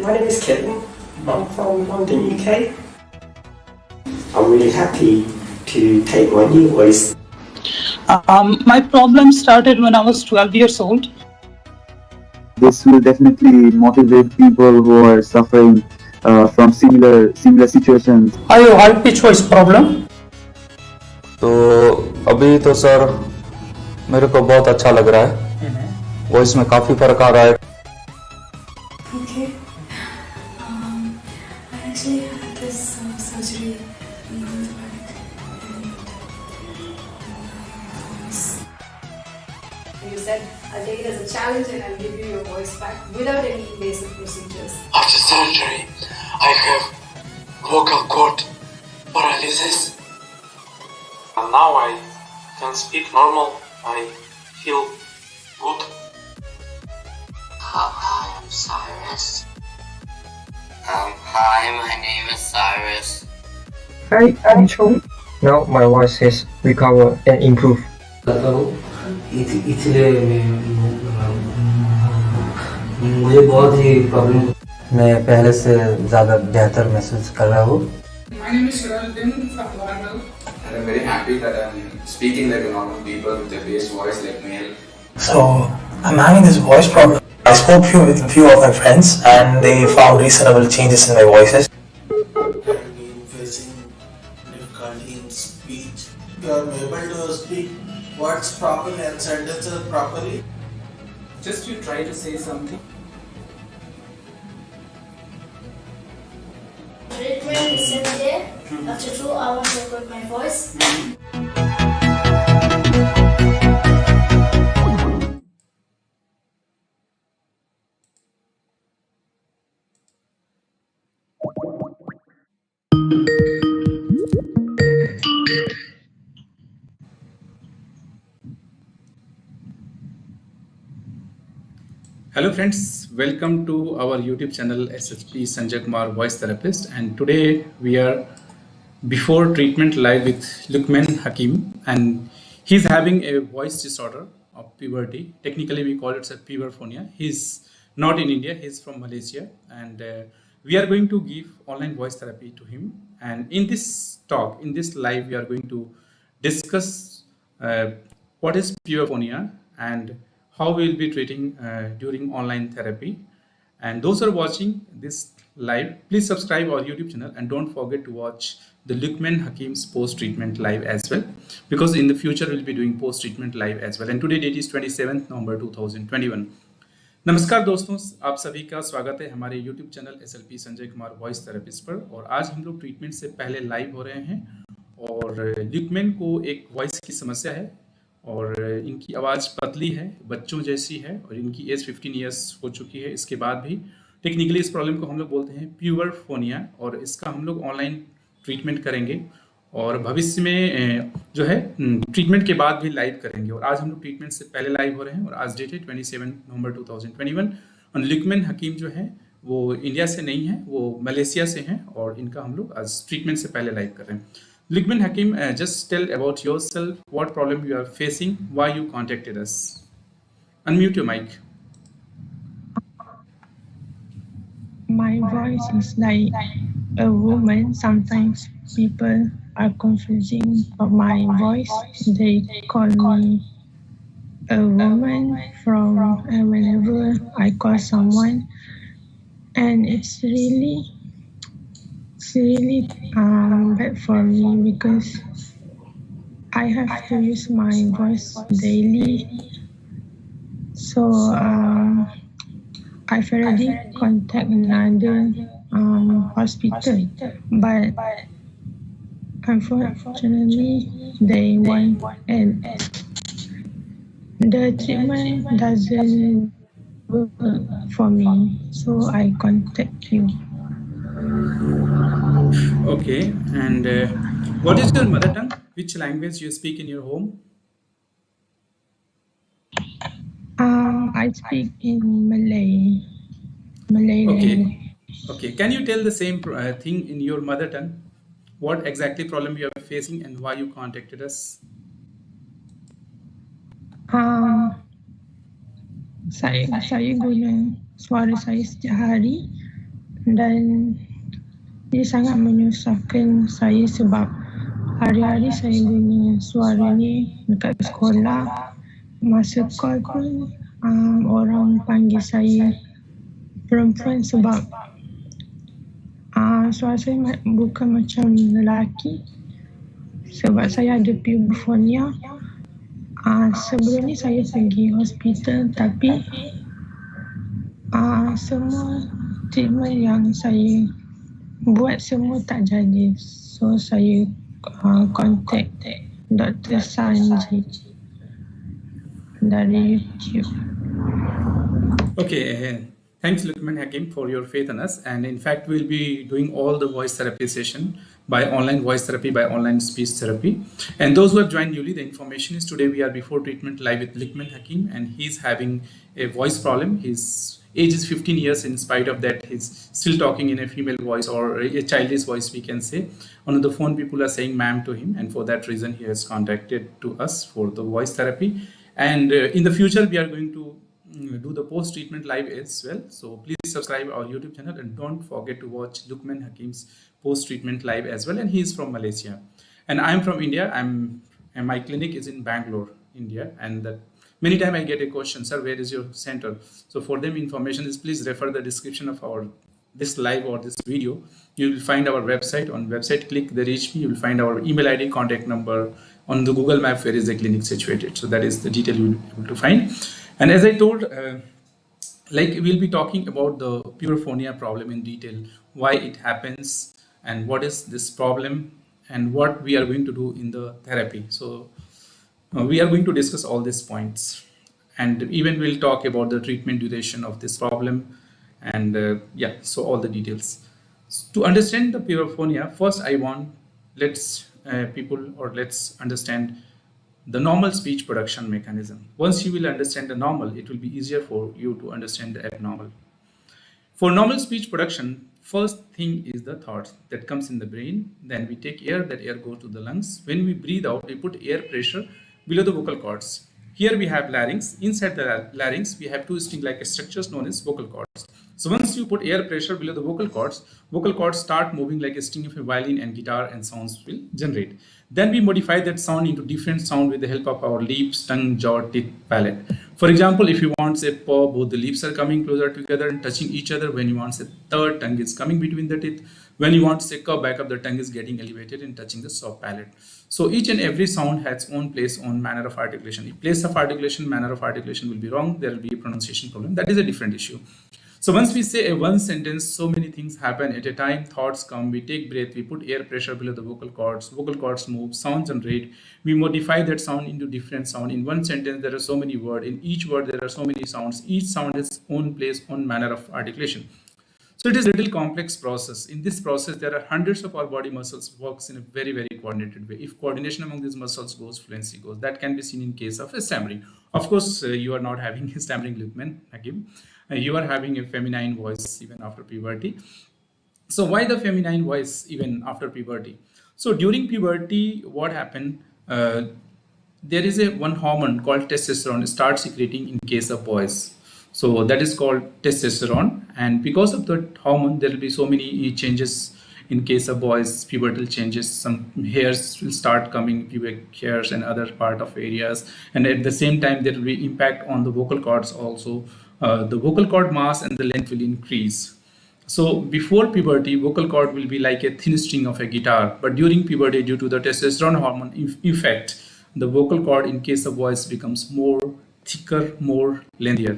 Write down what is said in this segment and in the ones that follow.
my name is Kevin. I'm from London, UK. I'm really happy to take my new voice. My problem started when I was 12 years old. This will definitely motivate people who are suffering from similar situations. I have high pitch voice problem. तो अभी तो sir मेरे को बहुत अच्छा लग रहा है, वॉइस में काफी फर्क आ रहा है. Okay. I actually had this surgery in the back and you said I'll take it as a challenge and I'll give you your voice back without any invasive procedures. After surgery, I have vocal cord paralysis. And now I can speak normal. I feel good. Hi, I'm Cyrus. Hi, my name is Cyrus. Hi, I'm Chong. Now my voice has recovered and improved. इसलिए मुझे बहुत ही problem, मैं पहले से ज़्यादा बेहतर महसूस कर रहा हूँ. My name is Rehabilitation from Bangalore. And I'm very happy that I'm speaking like a normal people with a bass voice like male. So I'm having this voice problem. I spoke with a few of my friends and they found reasonable changes in my voices. I've been facing difficulty in speech. You are able to speak words properly and sentences properly. Just you try to say something. treatment is same day. After 2 hours, I got my voice. Hello friends, welcome to our YouTube channel SLP Sanjay Kumar Voice Therapist, and today we are before treatment live with Luqman Hakim, and he's having a voice disorder of puberty. Technically we call it a puberphonia. He's not in India, he's from Malaysia, and we are going to give online voice therapy to him. And in this talk, in this live, we are going to discuss what is puberphonia and how we will be treating during online therapy. And those who are watching this live, please subscribe our YouTube channel and don't forget to watch the Luqman Hakim's post-treatment live as well, because in the future we'll be doing post-treatment live as well. And today date is 27th November 2021. नमस्कार दोस्तों, आप सभी का स्वागत है हमारे YouTube channel SLP Sanjay Kumar voice therapist पर। और आज हम लोग ट्रीटमेंट से पहले लाइव हो रहे हैं और लुकमैन को एक वॉइस की समस्या है और इनकी आवाज़ पतली है, बच्चों जैसी है और इनकी एज 15 इयर्स हो चुकी है। इसके बाद भी टेक्निकली इस प्रॉब्लम को हम लोग बोलते हैं प्यूबरफोनिया, और इसका हम लोग ऑनलाइन ट्रीटमेंट करेंगे और भविष्य में जो है ट्रीटमेंट के बाद भी लाइव करेंगे। और आज हम लोग ट्रीटमेंट से पहले लाइव हो रहे हैं और आज डेट है 27 नवंबर 2021। और लुकमैन हकीम जो है वो इंडिया से नहीं है, वो मलेशिया से हैं और इनका हम लोग आज ट्रीटमेंट से पहले लाइव कर रहे हैं। Luqman Hakim, just tell about yourself, what problem you are facing, why you contacted us. Unmute your mic. My voice is like a woman. Sometimes people are confusing of my voice. They call me a woman from whenever I call someone, and it's really bad for me because I have to use my voice daily. So I've already contacted another hospital, but unfortunately they won't, and the treatment doesn't work for me. So I contact you. Okay, and what is your mother tongue? Which language you speak in your home? I speak in Malay. Okay. Can you tell the same thing in your mother tongue? What exactly problem you are facing and why you contacted us? Saya guna suara saya setiap hari dan dia sangat menyusahkan saya sebab hari-hari saya dengar suara ni dekat sekolah. Masa call pun orang panggil saya perempuan sebab suara saya bukan macam lelaki sebab saya ada puberphonia. Sebelum ni saya pergi hospital tapi semua treatment yang saya buat semua tak jadi. So saya contact Dr. Sanjay dari YouTube. Okay, thanks Lukman Hakim for your faith in us. And in fact, we'll be doing all the voice therapy session by online voice therapy, by online speech therapy. And those who have joined newly, the information is today we are before treatment live with Lukman Hakim, and he's having a voice problem. His age is 15 years. In spite of that, he's still talking in a female voice or a childish voice, we can say. On the phone, people are saying ma'am to him, and for that reason, he has contacted to us for the voice therapy. And in the future, we are going to do the post-treatment live as well. So please subscribe our YouTube channel and don't forget to watch Lukman Hakim's post-treatment live as well. And he is from Malaysia. And I'm from India. And my clinic is in Bangalore, India. And that many times I get a question, sir, where is your center? So for them information is please refer the description of our this live or this video. You will find our website. On website, click the reach me. You will find our email ID, contact number. On the Google map, where is the clinic situated. So that is the detail you will be able to find. And as I told, like we'll be talking about the puberphonia problem in detail, why it happens and what is this problem and what we are going to do in the therapy. So we are going to discuss all these points, and even we'll talk about the treatment duration of this problem and yeah, so all the details. To understand the puberphonia, first I want let's understand the normal speech production mechanism. Once you will understand the normal, it will be easier for you to understand the abnormal. For normal speech production, first thing is the thought that comes in the brain. Then we take air, that air goes to the lungs. When we breathe out, we put air pressure below the vocal cords. Here we have larynx. Inside the larynx, we have two sting-like structures known as vocal cords. So once you put air pressure below the vocal cords start moving like a string of a violin, and guitar and sounds will generate. Then we modify that sound into different sound with the help of our lips, tongue, jaw, teeth, palate. For example, if you want say paw, both the lips are coming closer together and touching each other. When you want say third, tongue is coming between the teeth. When you want say curve back up, the tongue is getting elevated and touching the soft palate. So each and every sound has own place, own manner of articulation. If place of articulation, manner of articulation will be wrong, there will be a pronunciation problem. That is a different issue. So once we say a one sentence, so many things happen at a time. Thoughts come, we take breath, we put air pressure below the vocal cords move, sound generate, we modify that sound into different sound. In one sentence, there are so many words. In each word, there are so many sounds. Each sound has own place, own manner of articulation. So it is a little complex process. In this process, there are hundreds of our body muscles works in a very, very coordinated way. If coordination among these muscles goes, fluency goes. That can be seen in case of a stammering. Of course, you are not having a stammering, Lukman Hakim. You are having a feminine voice even after puberty. So why the feminine voice even after puberty? So during puberty, what happened? There is one hormone called testosterone starts secreting in case of boys. So that is called testosterone, and because of that hormone, there will be so many changes in case of boys. Pubertal changes, some hairs will start coming, pubic hairs and other part of areas, and at the same time there will be impact on the vocal cords also. The vocal cord mass and the length will increase. So before puberty, vocal cord will be like a thin string of a guitar, but during puberty, due to the testosterone hormone effect, the vocal cord in case of boys becomes more thicker, more lengthier.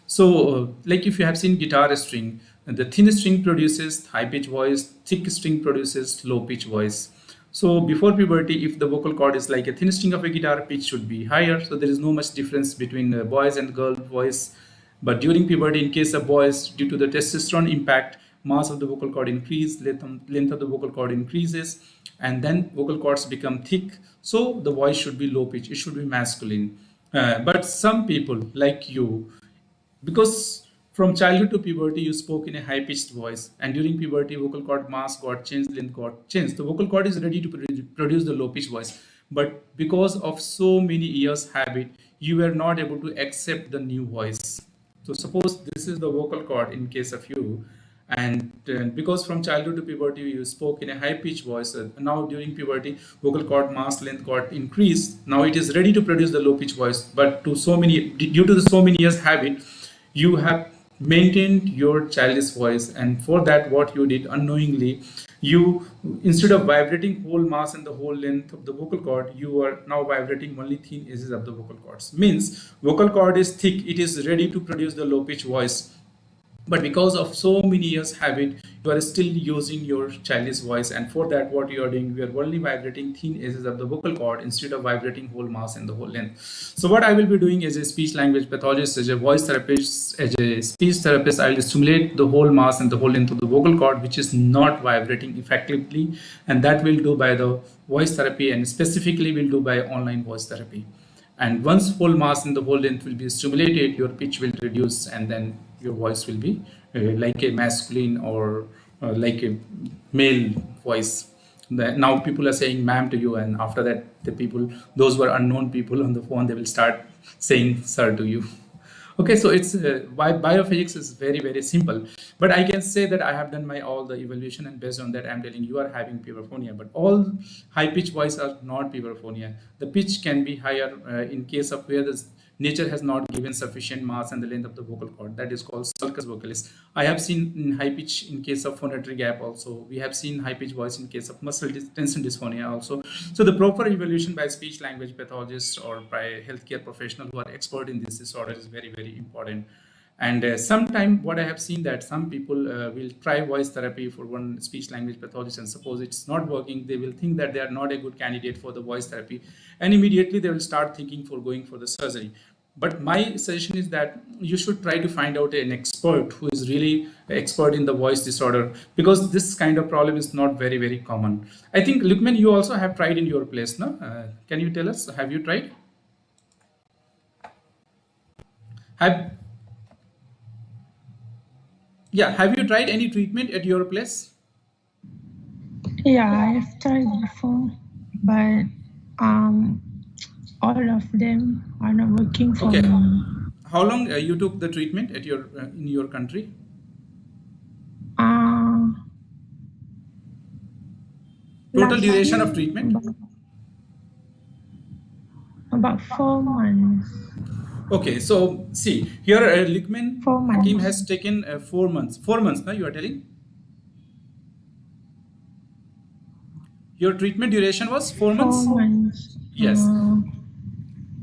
So like if you have seen guitar string, the thin string produces high pitch voice, thick string produces low pitch voice. So before puberty, if the vocal cord is like a thin string of a guitar, pitch should be higher. So there is no much difference between boys and girl voice. But during puberty, in case of boys, due to the testosterone impact, mass of the vocal cord increase, length of the vocal cord increases, and then vocal cords become thick. So the voice should be low pitch, it should be masculine. But some people like you, because from childhood to puberty, you spoke in a high-pitched voice, and during puberty, vocal cord mass got changed, length got changed. The vocal cord is ready to produce the low-pitched voice, but because of so many years habit, you were not able to accept the new voice. So suppose this is the vocal cord in case of you, And because from childhood to puberty you spoke in a high pitched voice, now during puberty vocal cord mass length got increased, now it is ready to produce the low pitched voice, but due to the so many years habit, you have maintained your childish voice. And for that, what you did unknowingly, you, instead of vibrating whole mass and the whole length of the vocal cord, you are now vibrating only thin edges of the vocal cords. Means vocal cord is thick, it is ready to produce the low pitch voice, but because of so many years habit, you are still using your childish voice. And for that, what you are doing, we are only vibrating thin edges of the vocal cord instead of vibrating whole mass and the whole length. So what I will be doing as a speech language pathologist, as a voice therapist, as a speech therapist, I will stimulate the whole mass and the whole length of the vocal cord which is not vibrating effectively, and that will do by the voice therapy, and specifically will do by online voice therapy. And once whole mass and the whole length will be stimulated, your pitch will reduce, and then your voice will be like a masculine or like a male voice. Now people are saying ma'am to you, and after that the people, those who are unknown people on the phone, they will start saying sir to you. Okay, so it's biophysics is very, very simple, but I can say that I have done my all the evaluation, and based on that I'm telling you are having puberphonia. But all high pitch voice are not puberphonia. The pitch can be higher in case of where the nature has not given sufficient mass and the length of the vocal cord. That is called sulcus vocalis. I have seen in high pitch in case of phonatory gap also. We have seen high pitch voice in case of muscle tension dysphonia also. So the proper evaluation by speech language pathologist or by healthcare professional who are expert in this disorder is very, very important. And sometimes what I have seen that some people will try voice therapy for one speech language pathologist, and suppose it's not working, they will think that they are not a good candidate for the voice therapy, and immediately they will start thinking for going for the surgery. But my suggestion is that you should try to find out an expert who is really expert in the voice disorder, because this kind of problem is not very, very common. I think Lukman, you also have tried in your place, no? Can you tell us, have you tried? Have you tried any treatment at your place? Yeah, I have tried before, but all of them are not working for me. How long you took the treatment at your in your country? Total duration of treatment? About 4 months. Okay, so see here, Lukman Hakim has taken 4 months. 4 months, no? You are telling? Your treatment duration was 4 months? 4 months. Yes.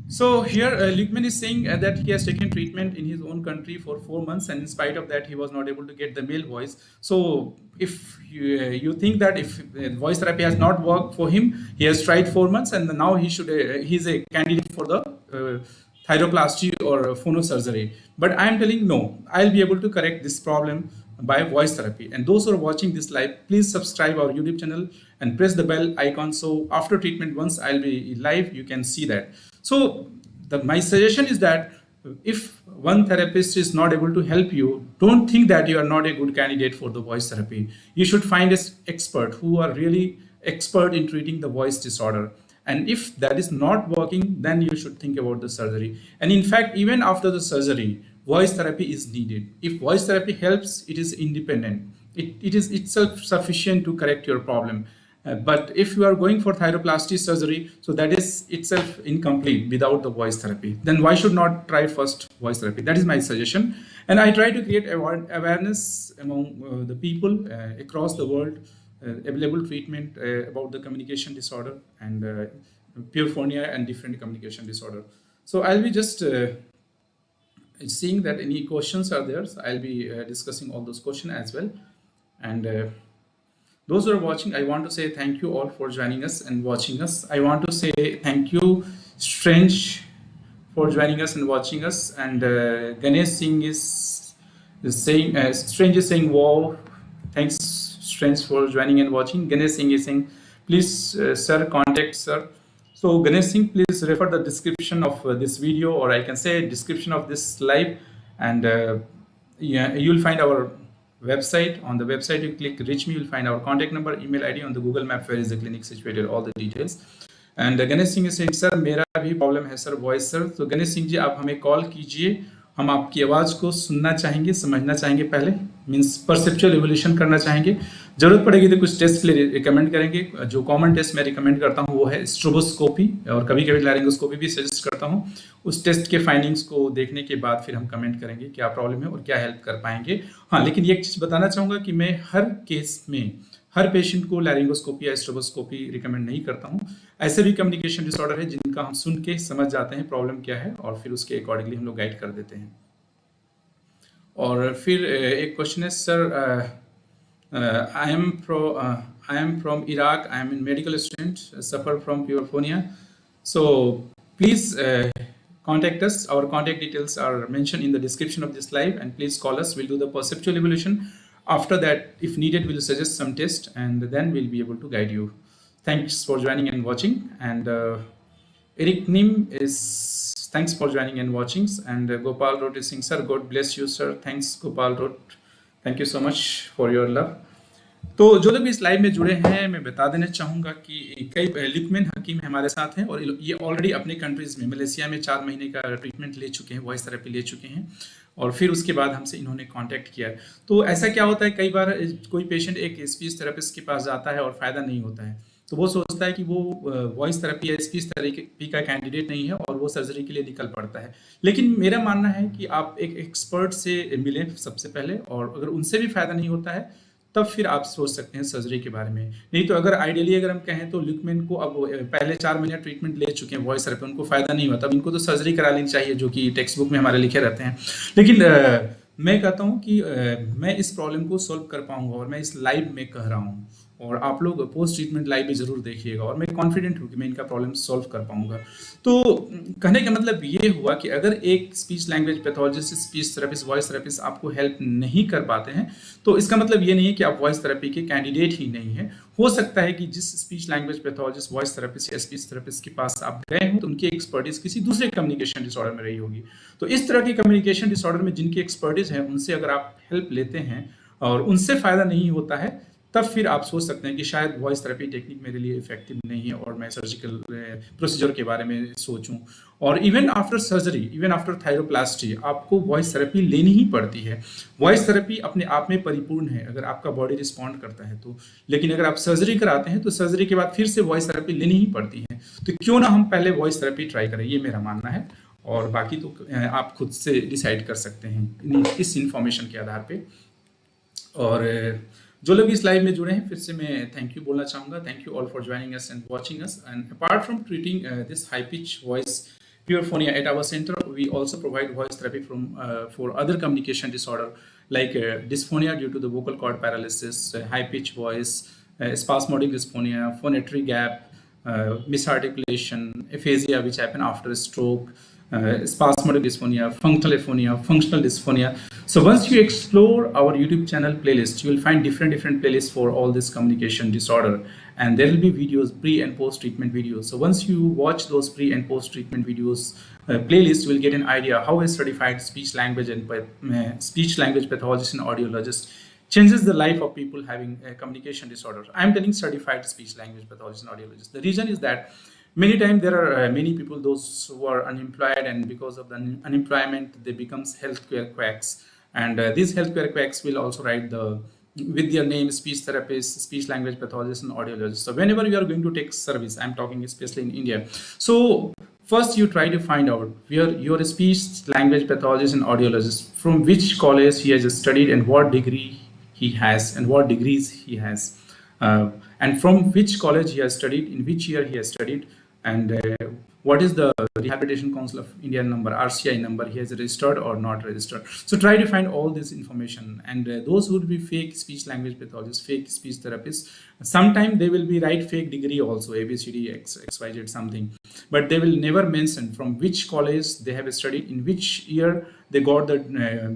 So here Lukman is saying that he has taken treatment in his own country for 4 months, and in spite of that he was not able to get the male voice. So if you think that if voice therapy has not worked for him, he has tried 4 months and now he's a candidate for the thyroplasty or phonosurgery. But I am telling no, I'll be able to correct this problem by voice therapy. And those who are watching this live, please subscribe our YouTube channel and press the bell icon, so after treatment, once I'll be live, you can see that. So my suggestion is that if one therapist is not able to help you, don't think that you are not a good candidate for the voice therapy. You should find an expert who are really expert in treating the voice disorder. And if that is not working, then you should think about the surgery. And in fact, even after the surgery, voice therapy is needed. If voice therapy helps, it is independent. It is itself sufficient to correct your problem. But if you are going for thyroplasty surgery, so that is itself incomplete without the voice therapy. Then why should not try first voice therapy? That is my suggestion. And I try to create awareness among the people across the world, available treatment about the communication disorder and puberphonia and different communication disorder. So I'll be just seeing that any questions are there. So I'll be discussing all those questions as well. And those who are watching, I want to say thank you all for joining us and watching us. I want to say thank you, Strange, for joining us and watching us. And Ganesh Singh is saying, Strange is saying, wow, thanks Strange for joining and watching. Ganesh Singh is saying, please sir, contact sir. So Ganesh Singh, please refer the description of this video, or I can say description of this live, and yeah, you'll find our website. On the website you click reach me, you'll find our contact number, email ID. On the Google map, where is the clinic situated, all the details. And Ganesh Singh is saying, sir मेरा भी problem है sir, voice sir. तो Ganesh Singh जी आप हमें call कीजिए, हम आपकी आवाज़ को सुनना चाहेंगे, समझना चाहेंगे, पहले मीन्स परसेप्चुअल एवोल्यूशन करना चाहेंगे। जरूरत पड़ेगी तो कुछ टेस्ट के लिए रिकमेंड करेंगे। जो कॉमन टेस्ट मैं रिकमेंड करता हूँ वो है स्ट्रोबोस्कोपी, और कभी कभी लैरिंगोस्कोपी भी सजेस्ट करता हूँ। उस टेस्ट के फाइंडिंग्स को देखने के बाद फिर हम कमेंट करेंगे क्या प्रॉब्लम है और क्या हेल्प कर पाएंगे। हाँ, लेकिन ये एक चीज़ बताना चाहूँगा कि मैं हर केस में हर पेशेंट को लैरिंगोस्कोपी या स्ट्रोबोस्कोपी रिकमेंड नहीं करता हूँ। ऐसे भी कम्युनिकेशन डिसऑर्डर है जिनका हम सुन के समझ जाते हैं प्रॉब्लम क्या है और फिर उसके अकॉर्डिंगली हम लोग गाइड कर देते हैं। और फिर एक क्वेश्चन है, sir I am from Iraq, I am in medical student, suffer from puberphonia, so please contact us. Our contact details are mentioned in the description of this live, and please call us. We'll do the perceptual evaluation. After that, if needed, we'll suggest some test, and then we'll be able to guide you. Thanks for joining and watching. And Eric Nim is thanks for joining and watching. And Gopal Road is saying, sir, God bless you, sir. Thanks, Gopal Road. Thank you so much for your love. तो जो लोग इस live में जुड़े हैं, मैं बता देना चाहूँगा कि कई लुकमैन हकीम हमारे साथ हैं और ये ऑलरेडी अपने कंट्रीज़ में मलेशिया में 4 महीने का ट्रीटमेंट ले चुके हैं, वॉइस थेरेपी ले चुके हैं, और फिर उसके बाद हमसे इन्होंने कांटेक्ट किया। तो ऐसा क्या होता है, कई बार कोई पेशेंट एक स्पीच थेरेपिस्ट के पास जाता है और फ़ायदा नहीं होता है, तो वो सोचता है कि वो वॉइस थेरेपी या स्पीच थेरेपी का कैंडिडेट नहीं है और वो सर्जरी के लिए निकल पड़ता है। लेकिन मेरा मानना है कि आप एक एक्सपर्ट से मिलें सबसे पहले, और अगर उनसे भी फ़ायदा नहीं होता है तब फिर आप सोच सकते हैं सर्जरी के बारे में। नहीं तो अगर आइडियली अगर हम कहें तो लुकमैन को अब पहले 4 महीने ट्रीटमेंट ले चुके हैं वॉइस थेरेपी, उनको फ़ायदा नहीं हुआ, तब इनको तो सर्जरी करा लेनी चाहिए, जो कि टेक्स्ट बुक में हमारे लिखे रहते हैं। लेकिन मैं कहता हूँ कि मैं इस प्रॉब्लम को सॉल्व कर पाऊँगा, और मैं इस लाइव में कह रहा हूँ, और आप लोग पोस्ट ट्रीटमेंट लाइव भी ज़रूर देखिएगा, और मैं कॉन्फिडेंट हूँ कि मैं इनका प्रॉब्लम सॉल्व कर पाऊँगा। तो कहने का मतलब ये हुआ कि अगर एक speech language pathologist, speech therapist, voice therapist आपको हेल्प नहीं कर पाते हैं, तो इसका मतलब ये नहीं है कि आप वॉइस थेरेपी के कैंडिडेट ही नहीं है। हो सकता है कि जिस speech language pathologist, voice therapist या स्पीच थेरेपिस्ट के पास आप गए हो तो उनकी एक्सपर्टीज किसी दूसरे कम्युनिकेशन डिसऑर्डर में रही होगी। तो इस तरह के कम्युनिकेशन डिसऑर्डर में जिनकी एक्सपर्टीज है, उनसे अगर आप हेल्प लेते हैं और उनसे फ़ायदा नहीं होता है, तब फिर आप सोच सकते हैं कि शायद वॉइस थेरेपी टेक्निक मेरे लिए इफेक्टिव नहीं है और मैं सर्जिकल प्रोसीजर के बारे में सोचूं। और even after surgery, even after thyroplasty, आपको वॉइस थेरेपी लेनी ही पड़ती है। वॉइस थेरेपी अपने आप में परिपूर्ण है अगर आपका बॉडी रिस्पॉन्ड करता है तो, लेकिन अगर आप सर्जरी कराते हैं तो सर्जरी के बाद फिर से वॉइस थेरेपी लेनी ही पड़ती है। तो क्यों ना हम पहले वॉइस थेरेपी ट्राई करें, ये मेरा मानना है, और बाकी तो आप खुद से डिसाइड कर सकते हैं इस इंफॉर्मेशन के आधार पर। और जो लोग इस लाइव में जुड़े हैं, फिर से मैं थैंक यू बोलना चाहूँगा। Thank you all for joining us and watching us. And apart from treating this high pitch voice puberphonia at our center, we also provide voice therapy for other communication disorder like dysphonia due to the vocal cord paralysis, high pitch voice, spasmodic dysphonia, phonatory gap, misarticulation, aphasia which happen after a stroke, spasmodic dysphonia, functional dysphonia. So once you explore our YouTube channel playlist, you will find different playlists for all this communication disorder, and there will be videos, pre and post treatment videos. So once you watch those pre and post treatment videos playlist, you will get an idea how a certified speech language pathologist and audiologist changes the life of people having a communication disorder. I am telling certified speech language pathologist and audiologist. The reason is that many times there are many people, those who are unemployed, and because of the unemployment, they becomes healthcare quacks. And these healthcare quacks will also write with their name speech therapist, speech language pathologist, and audiologist. So whenever you are going to take service, I'm talking especially in India. So first you try to find out where your speech language pathologist and audiologist, from which college he has studied and what degree he has and what degrees he has, and from which college he has studied, in which year he has studied, and what is the Rehabilitation Council of India number, RCI number, he has registered or not registered. So try to find all this information. And those who will be fake speech language pathologists, fake speech therapists, sometimes they will be write fake degree also, ABCD, XYZ something, but they will never mention from which college they have studied, in which year they got the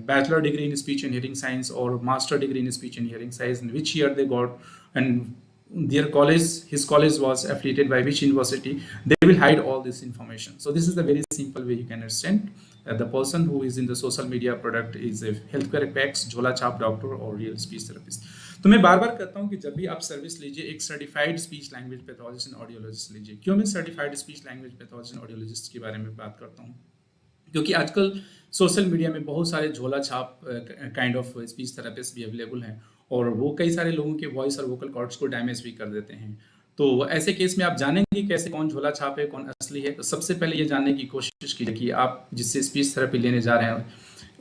bachelor degree in speech and hearing science or master degree in speech and hearing science, in which year they got, and their college, his college was affiliated by which university. They will hide all this information. So this is the very simple way you can understand the person who is in the social media product is a healthcare quacks, झोला छाप doctor और real speech therapist. तो मैं बार बार कहता हूँ कि जब भी आप सर्विस लीजिए, एक certified speech language pathologist and audiologist लीजिए। क्यों मैं certified speech language pathologist and audiologist के बारे में बात करता हूँ? क्योंकि आजकल सोशल मीडिया में बहुत सारे झोला छाप काइंड ऑफ स्पीच थेरेपिस्ट भी अवेलेबल हैं और वो कई सारे लोगों के वॉइस और वोकल कॉर्ड्स को डैमेज भी कर देते हैं। तो ऐसे केस में आप जानेंगे कैसे कौन झोला छाप है, कौन असली है। तो सबसे पहले ये जानने की कोशिश कीजिए कि आप जिससे स्पीच थेरेपी लेने जा रहे हैं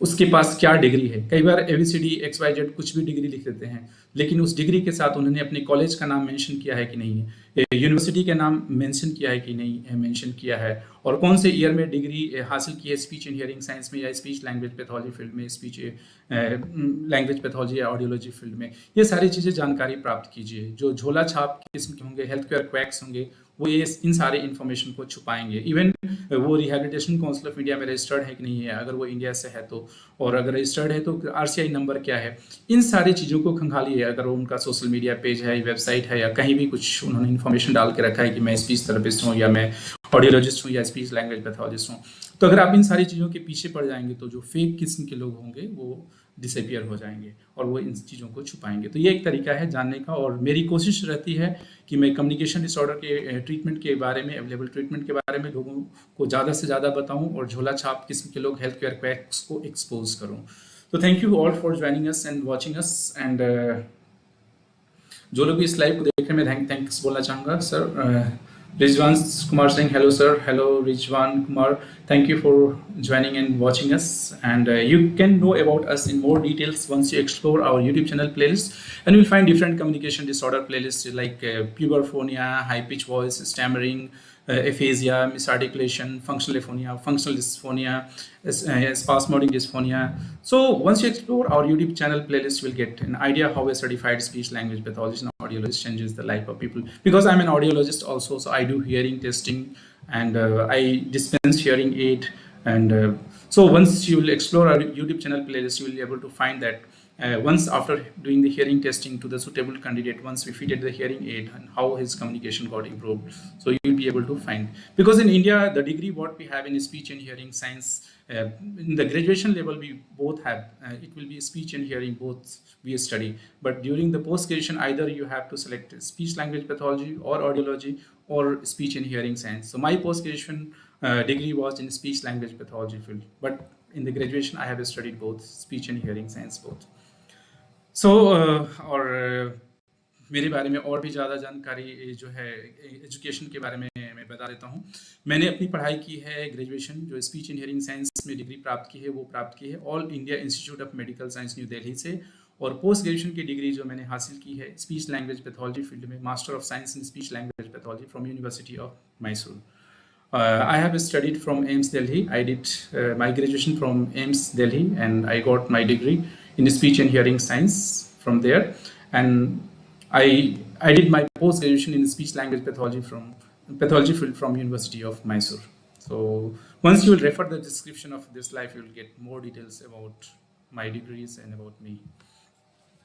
उसके पास क्या डिग्री है। कई बार ABCD XYZ कुछ भी डिग्री लिख देते हैं, लेकिन उस डिग्री के साथ उन्होंने अपने कॉलेज का नाम मेंशन किया है कि नहीं, यूनिवर्सिटी का नाम मेंशन किया है कि नहीं मेंशन किया है, और कौन से ईयर में डिग्री हासिल की है स्पीच एंड हियरिंग साइंस में या स्पीच लैंग्वेज पैथोलॉजी फील्ड में, स्पीच लैंग्वेज पैथोलॉजी या ऑडियोलॉजी फील्ड में। ये सारी चीज़ें जानकारी प्राप्त कीजिए। जो झोला छाप किस्म के होंगे, हेल्थ केयर क्वैक्स होंगे, वो ये इन सारे इन्फॉर्मेशन को छुपाएंगे। इवन वो रिहेबिलिटेशन काउंसिल ऑफ इंडिया में रजिस्टर्ड है कि नहीं है, अगर वो इंडिया से है तो, और अगर रजिस्टर्ड है तो RCI नंबर क्या है, इन सारी चीज़ों को खंगालिए। अगर उनका सोशल मीडिया पेज है, वेबसाइट है, या कहीं भी कुछ उन्होंने इन्फॉर्मेशन डाल के रखा है कि मैं स्पीच थेरेपिस्ट हूँ या मैं ऑडियोलॉजिस्ट हूँ या स्पीच लैंग्वेज पैथोलॉजिस्ट हूँ, तो अगर आप इन सारी चीज़ों के पीछे पड़ जाएंगे तो जो फेक किस्म के लोग होंगे वो डिसअपियर हो जाएंगे और वो इन चीज़ों को छुपाएंगे। तो ये एक तरीका है जानने का, और मेरी कोशिश रहती है कि मैं कम्युनिकेशन डिसऑर्डर के ट्रीटमेंट के बारे में, अवेलेबल ट्रीटमेंट के बारे में लोगों को ज़्यादा से ज़्यादा बताऊं और झोला छाप किस्म के लोग, हेल्थ केयर क्वैक्स को एक्सपोज करूं। तो thank you all for joining us and watching us. And जो लोग इस लाइव को देख रहे हैं, मैं थैंक्स बोलना चाहूँगा sir. Rijwan Kumar saying hello sir. Hello Rijwan Kumar, thank you for joining and watching us, and you can know about us in more details once you explore our YouTube channel playlist, and you'll find different communication disorder playlists like puberphonia, high pitch voice, stammering, aphasia, misarticulation, functional aphonia, functional dysphonia, spasmodic dysphonia. So once you explore our YouTube channel playlist, you will get an idea how a certified speech language pathologist and audiologist changes the life of people. Because I'm an audiologist also, so I do hearing testing and I dispense hearing aid. And so once you will explore our YouTube channel playlist, you will be able to find that once after doing the hearing testing to the suitable candidate, once we fitted the hearing aid and how his communication got improved, so you will be able to find. Because in India, the degree what we have in speech and hearing science, in the graduation level we both have, it will be speech and hearing both we study, but during the post graduation either you have to select speech language pathology or audiology or speech and hearing science. So my post graduation degree was in speech language pathology field, but in the graduation I have studied both speech and hearing science both. So और मेरे बारे में और भी ज़्यादा जानकारी जो है एजुकेशन के बारे में मैं बता देता हूँ। मैंने अपनी पढ़ाई की है ग्रेजुएशन जो स्पीच एंड हियरिंग साइंस में डिग्री प्राप्त की है, वो प्राप्त की है all India institute of medical science new Delhi से, और पोस्ट ग्रेजुएशन की डिग्री जो मैंने हासिल की है स्पीच लैंग्वेज पैथोलॉजी फील्ड में, master of science in speech language pathology from university of Mysore. I have studied from AIIMS Delhi. I did my graduation from AIIMS Delhi and I got my degree in speech and hearing science from there, and I did my post graduation in speech language pathology field from University of Mysore. So once you will refer the description of this life, you will get more details about my degrees and about me.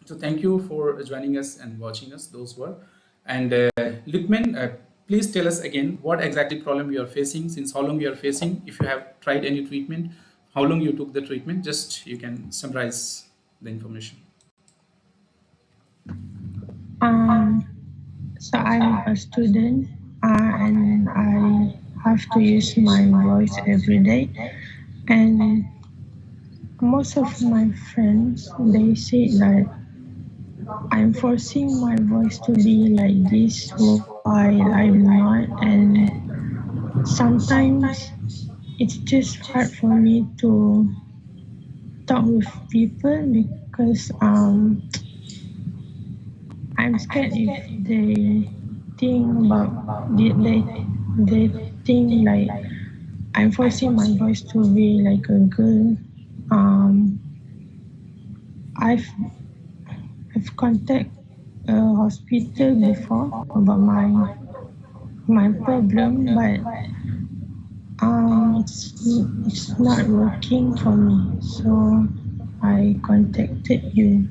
So thank you for joining us and watching us, those were. And Lukman, please tell us again what exactly problem you are facing, since how long you are facing, if you have tried any treatment, how long you took the treatment, just you can summarize the information. So I'm a student and I have to use my voice every day, and most of my friends, they say that I'm forcing my voice to be like this while I'm not, and sometimes it's just hard for me to talk with people because I'm scared if they think they think like I'm forcing my voice to be like a girl. I've contacted a hospital before about my problem, but it's not working for me, so I contacted you.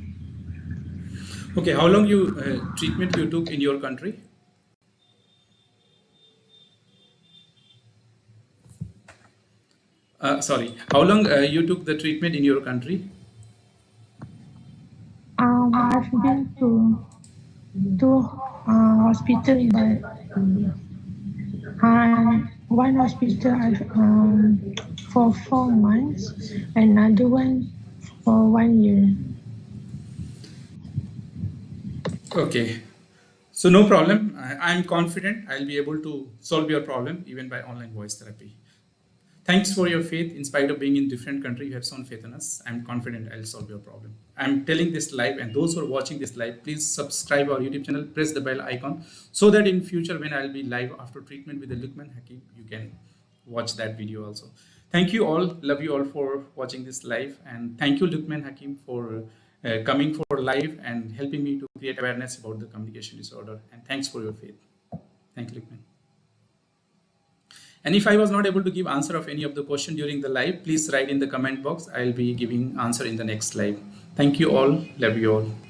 Okay, how long treatment you took in your country? Sorry, how long you took the treatment in your country? I've been to hospital, but one hospital for 4 months, another one for 1 year. Okay. So no problem. I'm confident I'll be able to solve your problem even by online voice therapy. Thanks for your faith. In spite of being in different country, you have shown faith in us. I'm confident I'll solve your problem. I'm telling this live, and those who are watching this live, please subscribe our YouTube channel, press the bell icon, so that in future when I'll be live after treatment with the Lukman Hakim, you can watch that video also. Thank you all. Love you all for watching this live, and thank you Lukman Hakim for coming for live and helping me to create awareness about the communication disorder. And thanks for your faith. Thank you, Lukman. And if I was not able to give answer of any of the question during the live, please write in the comment box. I'll be giving answer in the next live. Thank you all. Love you all.